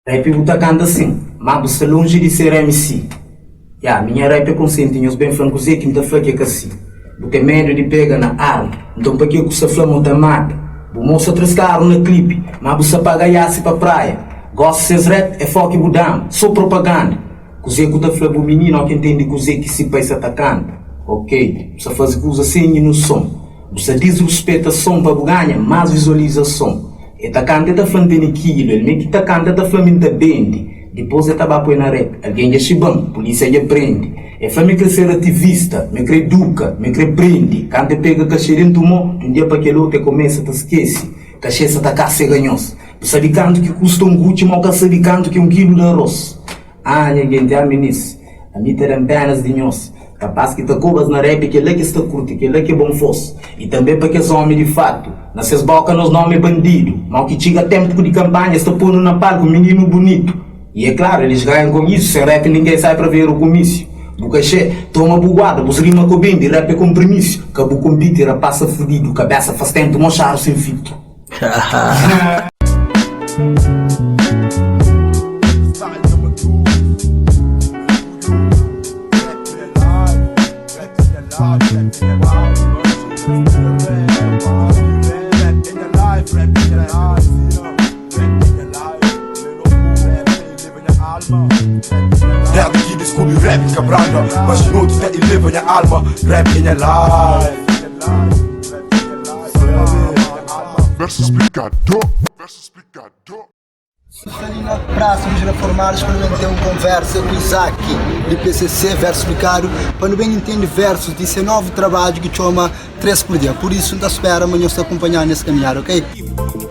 Rap buta canta assim, mas você longe de ser MC. Minha rap é consciente, os bem francos que me dá faca que assim. Porque medo de pegar na arma, então para que você flama da mata? O moço trescaram na clipe, mas você paga iasse pra praia. Gosto de seus rap, é foco e budam, sou propaganda. Cozê que da flama o menino, que entende cozê que se vai se atacando. Ok, você faz coisa assim no som. Você diz respeito a som para ganhar mais visualização. E tá cantando falando aquilo, ele me que tá cantando falando da bende. Depois ele tá na rap, alguém é chibão, polícia já prende. É para me crescer ativista, me quer educa, me quer prende. Quando pega cacheirinho do mão, um dia para aquele outro começa a te esquece. Cacheça tá cá se ganhou-se. Você sabe quanto que custa um Gucci, mas você sabe quanto que 1 quilo de arroz. Ninguém tem a ministra, a mim terem apenas de nós. Capaz que te cobras na rap, que ele que está curto, que ele que é bom fosse. E também para que és homem de fato. Nessas bocas nos nomes bandido. Mal que chega tempo de campanha, está pondo na palco um menino bonito. E é claro, eles ganham com isso. Sem rap ninguém sai para ver o comício. O cachê, toma buguada, você rima com bem, de rap é compromisso. Cabo com beat, passa fudido. Cabeça faz tempo, mochar sem fito. Rap que descobre rap quebrando, mas noites até eleva minha alma. Rap in your life. Verso explicador, verso explicador. Ali na praça, nos reformados, para não ter uma conversa com o Isaac, de PCC, verso explicado, para não bem entender versos, disse novo trabalho que chama 3 por dia. Por isso, não espera amanhã se acompanhar nesse caminhar, ok?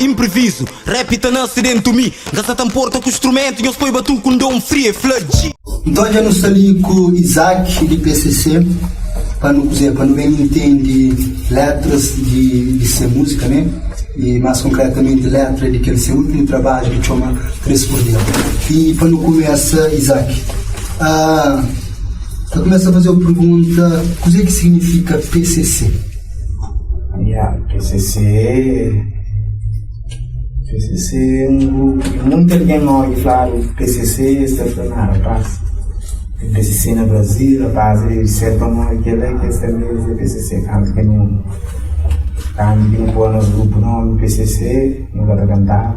Impreviso, rap tá nasce dentro de mim. Gasta tão porta com o instrumento e eu estou batu com dom frio e flood. Então já não ali com o Isaac, de PCC, para não dizer, para não bem entender letras de ser música, né? E mais concretamente letra de aquele seu último trabalho que chama 3 por dia. E para não começar, Isaac, eu começo a fazer uma pergunta, o que significa PCC? PCC é um grupo, muita gente não fala PCC, está falando, rapaz. PCC no Brasil, rapaz, de certa forma, que é que está mesmo PCC, canto que não. Quando eu vou nos grupos não PCC, não vai cantar.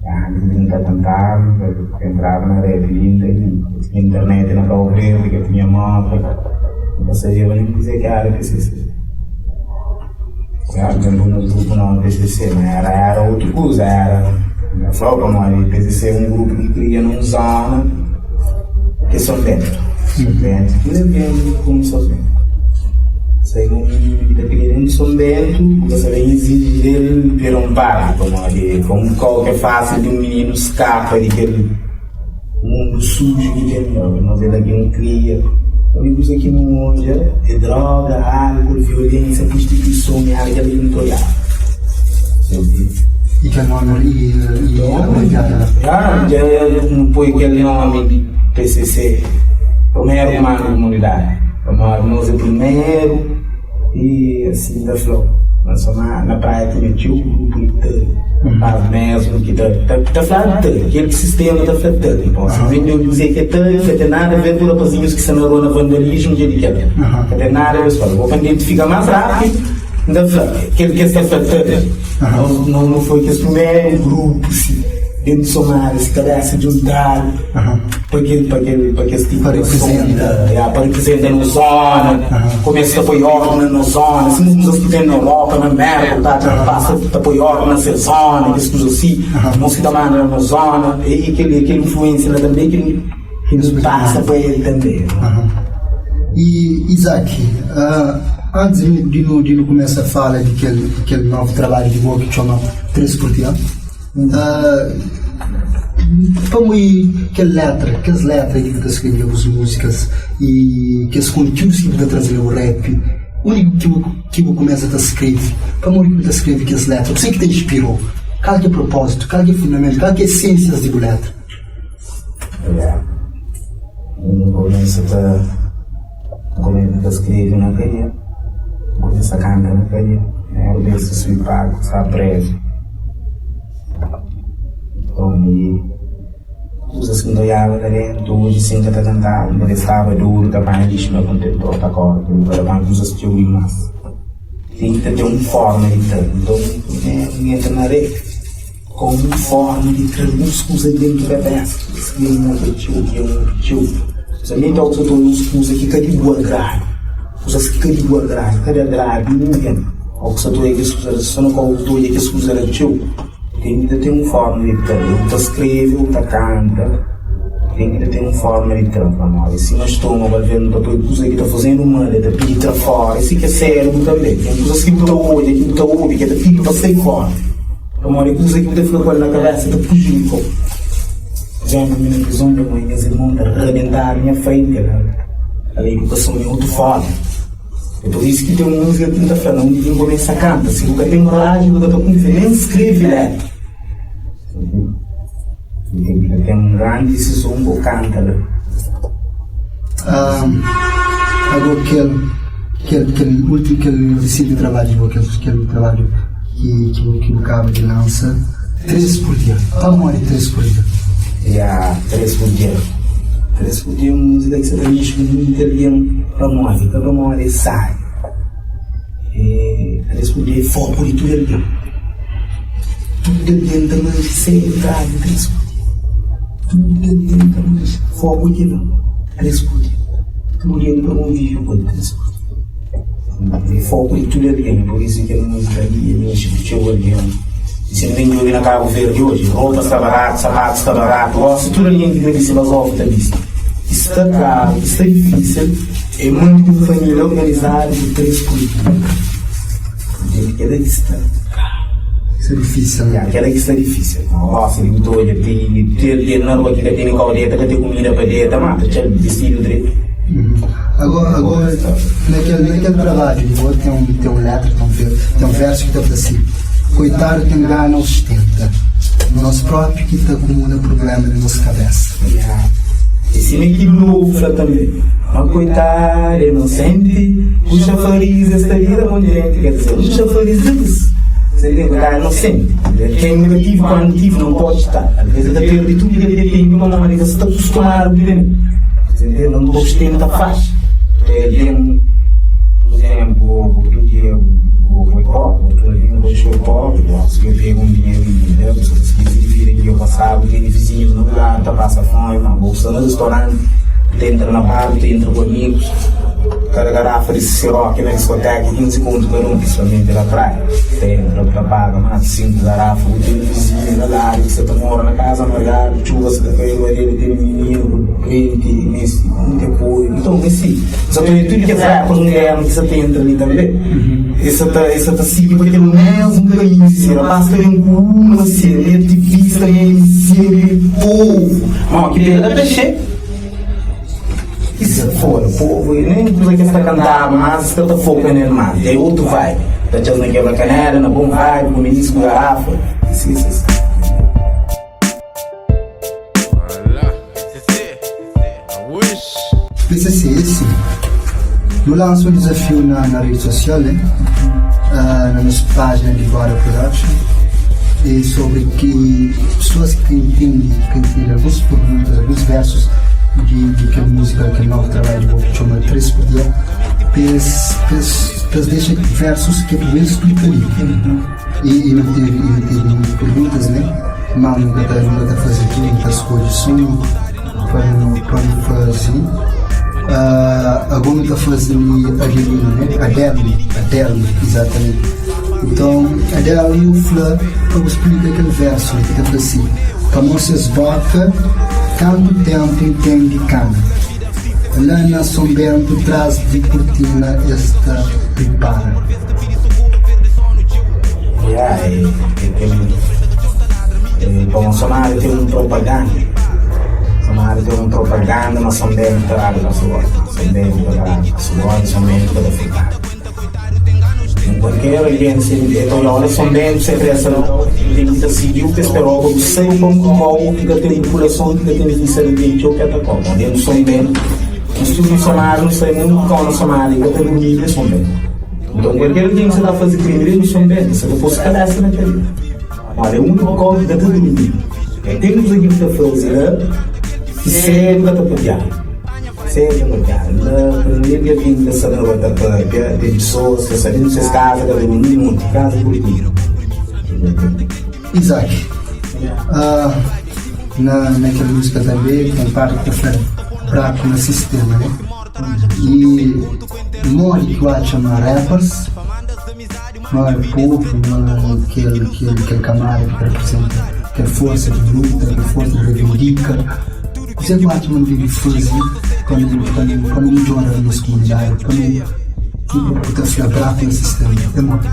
Quando não vai cantar, eu entrava na rede linda, internet não estava vendo, porque eu tinha moto. Ou seja, eu nem dizer que era PCC. Quando eu vou nos grupos não PCC, mas era outra coisa, era só como ali, PCC é um grupo que cria numa zona que são dentro. Que é como só dentro. Dependendo do som dentro, você vai exigir ele ver um par, como qualquer fácil de um menino escapa daquele mundo sujo que tem, nós ele aqui não cria. Amigos aqui no mundo é droga, álcool, violência, prostituição e área ali não olhar. E que nome já não põe aquele nome de PCC, primeiro comando da comunidade. Nós é primeiro. E assim da flor, nós somos na praia que metiu o grupo inteiro, mas mesmo que está falando tanto, aquele sistema está falando tanto, então se vem de dizer que é tanto, não tem nada a ver com rapazinhos que se narrou na vandalismo, de que não tem nada a ver, vou identificar mais rápido, aquele que está falando, não foi que esse primeiro grupo, dentro do Somália, se calhar se juntar para esse tipo de sonda, para representar na zona, começa a apoiar ordem na zona, se não nos vivendo na Europa, na América, passa a apoiar ordem nessa zona, isso coisa assim, não se dá mais na zona, e aquele influência lá também que nos passa para ele também. E Isaac, antes de não começar a falar daquele novo trabalho de boa que chama 3 por dia, como aquelas letras que você escrevia as músicas e que os conteúdos que você trazia o rap, onde que você começa a escrever, como você escreve aquelas letras, o que te inspirou, qual que é o propósito, qual que é o fundamento, qual que é a essência de letra? Eu começo a escrever na cadeia, começo a cantar na cadeia, eu deixo o pago, está preso. Então, coisas que não ia dentro, hoje sim que está cantando, não estava duro, também lixo, não contentou, tá corto, para mais coisas que eu vi mais. Tem que ter uma forma de ter, então, ninguém entra na rede, com uma forma de ter algumas coisas dentro da cabeça, que é um tio. Se a gente está usando algumas coisas que cadê boa grade, coisas que cadê boa grade, cadê grade, ninguém, ou que se tu é que as coisas, se não contou é que as coisas eram tio. Tem que ter uma forma de ter, eu escreve, eu canta, tem que ter uma forma de ter para nós. Se nós estamos a ver uma coisa que está fazendo uma, de pedir para fora, isso que é sério também. Tem coisas que está hoje, que está hoje, que é de para sair fora. Uma coisa que está ficando na cabeça, está fugindo. Já na minha prisão, minhas irmãs, arrebentar a minha frente, a educação é muito foda. É por isso que tem uma música quinta-feira, onde ninguém começa a cantar. Se nunca tem coragem, nunca está com nem escreve, né? Tem um grande decisão que canta. Agora, aquele último que ele decide trabalho, aquele trabalho que o cabo de lança, 3 por dia. Como é 3 por dia? 3 por dia. 3 por dia é uma música que você está muito inteligente para memória sai. 3 por dia é foco por tudo ali. Tudo dentro da noite, sério, grave, 3 por dia. Tudo dentro da noite, foco de não, 3 por dia. Tudo dentro da noite, com 3 por dia. Foco de tudo ali, por isso que a música ali, a minha chicoteou ali. Se não vem de ouvir na Cabo Verde hoje, roupa está barato, sapatos está barato, gosto, tudo ali que vem de cima das ovos está visto. Isso está caro, isso está difícil, é muito de família organizada de 3 por dia. Aquela que está isso é difícil, né? Aquela que está difícil. Nossa, ele mudou, ele ter na rua que tem caldeira, que tem comida para dentro, mata, tinha vestido direito. Agora, naquele trabalho, tem um letra, tem um verso que está assim: coitado quem gana os 70, nós próprios que está com um problema na nossa cabeça. Esse meio também. Mas coitado, inocente, o chafariz esta vida contente, quer dizer, o chafariz isso. Você entende? Inocente. Quem negativo, quando negativo, não pode estar. Às vezes, até perder tudo que ele tem, uma maneira, você está acostumado, você entende? Não gostei, não está fácil. Tem, por exemplo, outro dia foi pobre, outro dia não foi pobre, se eu pego um dinheiro e se vir aqui eu passava, tem vizinhos no lugar, está passa fome, na bolsa, no restaurante, entra na barca, entra com amigos, cada garrafa de siroque na discoteca, 15 segundos para um, principalmente pela praia, entra para paga, mais 5 garrafas, tem vizinho na área, você mora na casa, no lugar, chuva, você está caindo ali, tem menino, crente, nesse, muito apoio, então, nesse, só tem tudo que é para um inverno que você tem entra ali também. Essa tá seguindo aquele mesmo caminho, assim, ela passa em uma, assim, é difícil também, assim, povo, mas que pega peixe. Isso é fora, povo, e nem tudo que está cantando, mas está focando nele mais, e aí outro vai, está tirando naquela canela, na bom vibe, com o ministro, com a garrafa, isso. PCC, esse, eu lanço um desafio na rede social, né? Na nossa página de Bora Production, e sobre que pessoas que entendem algumas perguntas, alguns versos de que a música, que novo trabalho de chama 3 por dia, deixa versos que primeiro explicaria. E não teve perguntas, né? Mas nunca está fazendo muitas coisas, só para não fazer. Agora está fazendo Adelino, né? Adele, exatamente. Então, Adele e o Fleur, eu explico aquele verso que está assim: Camões boca, canto tempo entende cana. Lana sombento traz de cortina esta prepara. Bolsonaro tem um propaganda. Bolsonaro tem um propaganda, mas são bem para a sua somente para ficar. Em qualquer agência, então, olha, são bem para essa tem que decidir o que esperou, porque sei o como que tem população, que tem vista de gente ou que está com. Dentro são bem, os funcionários não sei muito como Somália, que tem nível são bem. Então, qualquer agência está fazendo crime, eles são bem, você não pode cadastrar naquele. Olha, o único código que está tudo bem. Temos aqui que fazer, que sempre está apoiar. Sempre apoiar. Na primeira vinda, essa nova terapia, tem pessoas que sabem se casa, cada um casa por aqui. Isaac, naquela música também tem parte que foi fraco no sistema, né? E morre que eu acho rappers, morre pouco, aquele camarada que representa, aquela força de luta, aquela força de reivindica. Você não acha que vive fazer quando não joga na nossa comunidade, quando puta ficar fraco no sistema, é morre.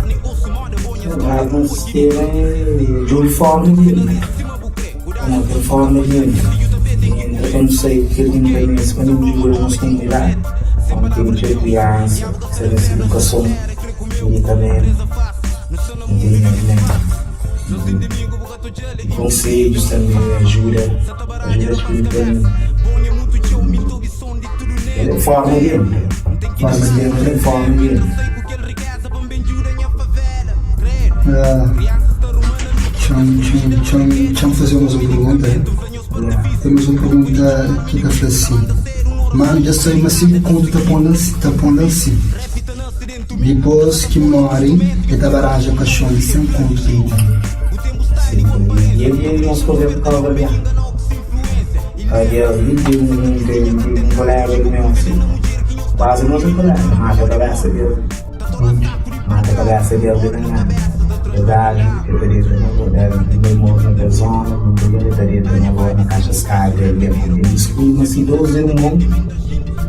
No sistema é de uniforme dele. Uma forma dele. Eu não sei o que ele tem nesse quando eu digo na nossa comunidade. Quando tem muita criança, seja essa educação, medicamento, conselhos também, ajuda espiritual. Ele é forma dele. Forma dele. Deixa eu fazer mais uma pergunta. Temos uma pergunta que está assim. Mano, já sei, mas sempre quando está pondo assim. Depois que morrem, ele barragem com a chão de 100 contos de e ele não se converte para o bebê. Aí tem um colega meu assim, quase não se colega, mata a cabeça dele. Mata a cabeça dele de nada. Verdade, eu teria no morro na zona, eu teria na voz na caixa Sky, ele desculpa assim, 12 irmãos,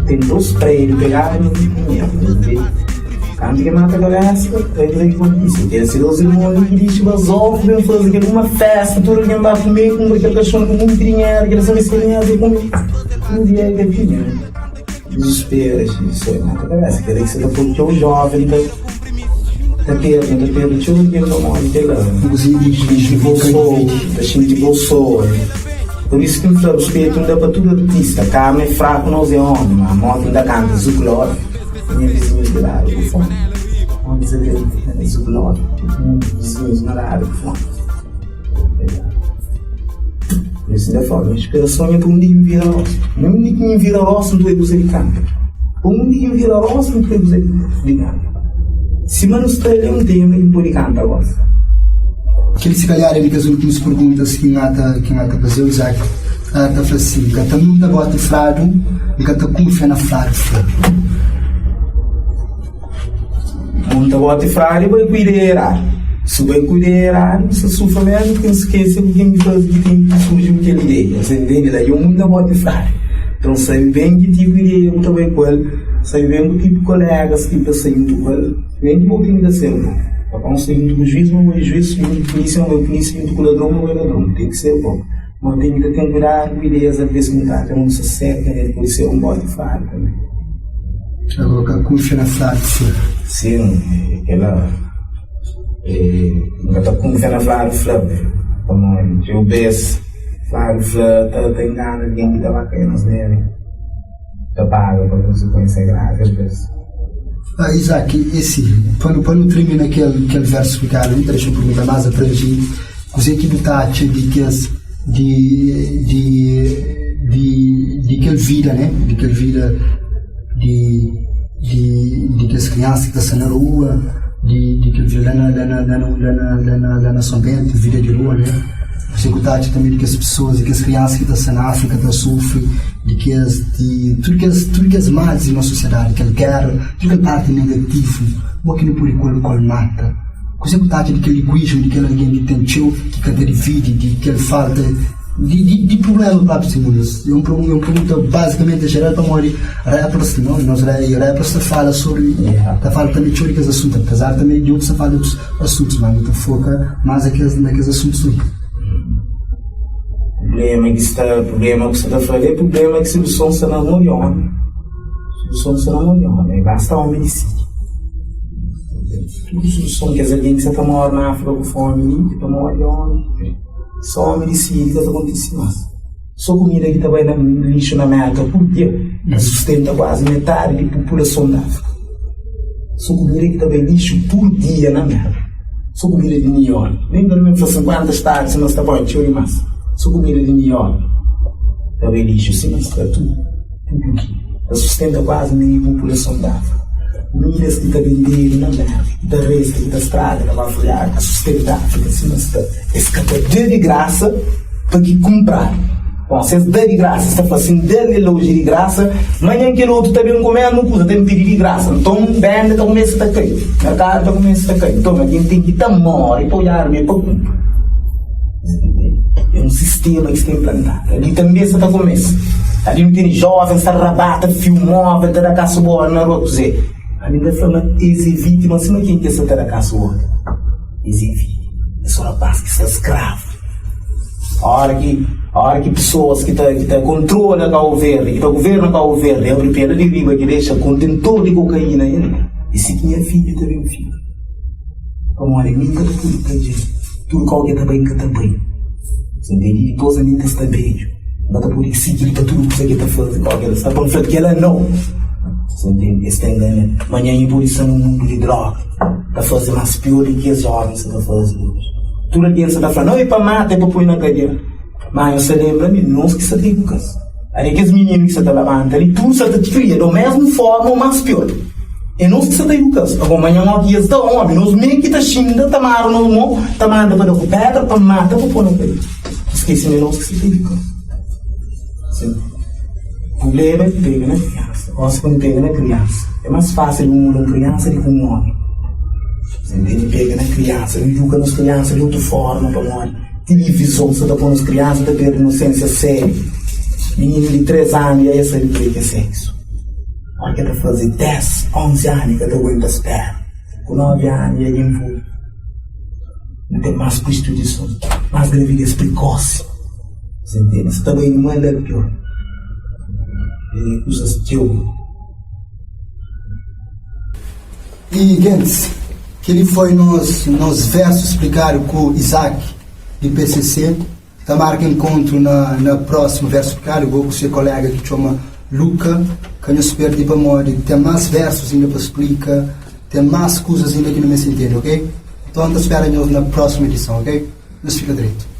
tem 2 prédios, pegaram e quando que mata a cabeça, vai dizer que isso. Tem esses 12 irmãos que dizem que eles ouvem, fazem uma festa, tudo que vai comer, com aquele cachorro com muito dinheiro, que eles sabem se ganhar, comer. Um dia é que tinha, desespero, isso aí, mata a cabeça. Quer dizer que você está porque o jovem está perdendo, deixa eu ver o nome dele, da gente bolsou. Por isso que me falo, respeito ainda para todo artista, carne é fraco, nós é homem, a moto ainda canta, zuclor. Minha vizinha de lá, eu fome. Vamos dizer que é zuclor, vizinhos na área, eu fome. Isso ainda fala, a inspiração é para um dia me vira roça. Mesmo um dia que me vira roça, não estou a canta. Um dia que me vira roça, não estou a canta. Se mano está ali um tema, ele pode cantar agora. Aquele se calhar é as últimas perguntas que nada fazer, Isaac. Está assim, está muito agora de frado, está confia na frado. Muito agora de frado, vai cuidar. Se vai cuidar, se sofre mesmo, quem se esquece de quem faz, de quem surge aquela ideia. Você entende? Daí o mundo agora de frado. Então, sabe bem que tipo de ideia, eu também com ele, sabe bem que tipo de colegas, tipo saindo com ele, bem que vou ter sempre. Para saindo com o juiz, não vai juiz, saindo com polícia, não vai polícia, saindo com o ladrão, não vai ladrão. Tem que ser bom. Mas tem que ter cuidado com ideias, às vezes, mudar, que não se acerta, né? Depois ser bode de frado também. Agora, confia na frado, sim, aquela. Nunca está confiando na frado, como eu beço. Claro, está engano alguém que está bacana, né? Está paga para consequência grave, às vezes. Isaac, esse, quando termina aquele verso que cara, não deixa eu perguntar mais para ti, você que está de aquela vida, né? De aquela vida de aquelas crianças que estão na rua, de aquela vida lá na São Bento, vida de rua, né? Você cuidar também de que as pessoas, de que as crianças que estão na África estão sofrem, de tudo que as males na sociedade, aquela guerra, tudo que parte negativa, o que não pode qual mata. Você cuidar de aquele egoísmo, de aquele alguém que tem teu, que cada divide, de aquela falta de problema para os mundo. É uma pergunta basicamente geral para morrer rappers, não? Nós rappers fala sobre, fala também de outros assuntos, apesar também de outros fala de outros assuntos, mas não foca mais naqueles assuntos. Problema que você está falando é problema que se o som se não molhou. Se o som se não molhou, basta um homicídio. Tudo o som que alguém que você está morando na África com fome, está molhando. Só homicídio que está acontecendo. Só comida que está no lixo na América por dia, sustenta quase metade da população da África. Só comida que está no lixo por dia na América. Só comida de neon. Nem dormimos por 50 estados, mas está bom, tio e massa. sua comida de melhor. Também lixo, sim, mas para tudo. Tudo aqui. A sustenta quase meia população da África. Milhas que está vendendo na merda, da resta, que da estrada, que vai folhar, que sustenta a África, sim, mas está. Esse que está de graça para que comprar. Bom, se dá de graça, está fazendo dele loja de graça, amanhã aquele outro também comendo, não custa, tem pedir de graça. Então, vende, está começando a cair. Mercado está começando a cair. Então, alguém tem que estar morre para olhar mesmo para comprar. É um sistema que está implantado. Ali também está começando. Ali não tem jovens, está rabata, fio móvel, está da caça boa, na rua, dizer. Ali está falando, esse vítima, assim, mas quem quer estar da caça boa? Esse vítima. É só rapaz que está escravo. A hora que pessoas que controlam o governo, que governam o governo, é o primeiro de viva que deixa contentor de cocaína ainda. E se tinha filho, também um filho. Como olha, nunca está tudo para gente. Tudo qualquer também que está bem. Você entende? E depois a minha está bem. Não está por isso seguir para tudo que você está fazendo. Qualquer está por falar que ela não. Você entende? Esse tem ganho. Amanhã em posição no mundo de droga. Está fazendo mais pior do que as jovens estão fazendo. Tudo aqui você está falando, não é para matar, é para pôr na cadeira. Mas você lembra-me, não que você tem educação. Aí que os meninos que você está lavando ali, tudo você te cria da mesma forma ou mais pior. E não que você tem educação. Agora amanhã aqui eles estão homem, nós meio que está xinga, está marando no mundo, está mandando para dar pedra, para matar, para pôr na cadeira. Esqueci-me, não que você tem educação. Sim. O problema é que pega na criança. Ou se quando pega na criança. É mais fácil uma criança do que um homem. Ele pega na criança, ele educa nas crianças de outra forma, para morrer. Televisão, você está pondo as crianças, está perdendo inocência séria. Menino de 3 anos, e aí essa ele pega sexo. Olha que está fazendo 10, 11 anos, que está aguenta as pernas. Com 9 anos, e aí envolve. Não tem mais prostituição, mais gravidez precoce. Você entende? Você também não é pior. E usa teu. E, Gantz, que ele foi nos versos explicar com o Isaac de PCC. Tomara que encontro na próxima verso explicar. Eu vou com o seu colega que chama Luca, que eu espero de morrer. Tem mais versos ainda para explicar, tem mais coisas ainda que não me entende, ok? Então, espera-nos na próxima edição, ok? Nos fica direito.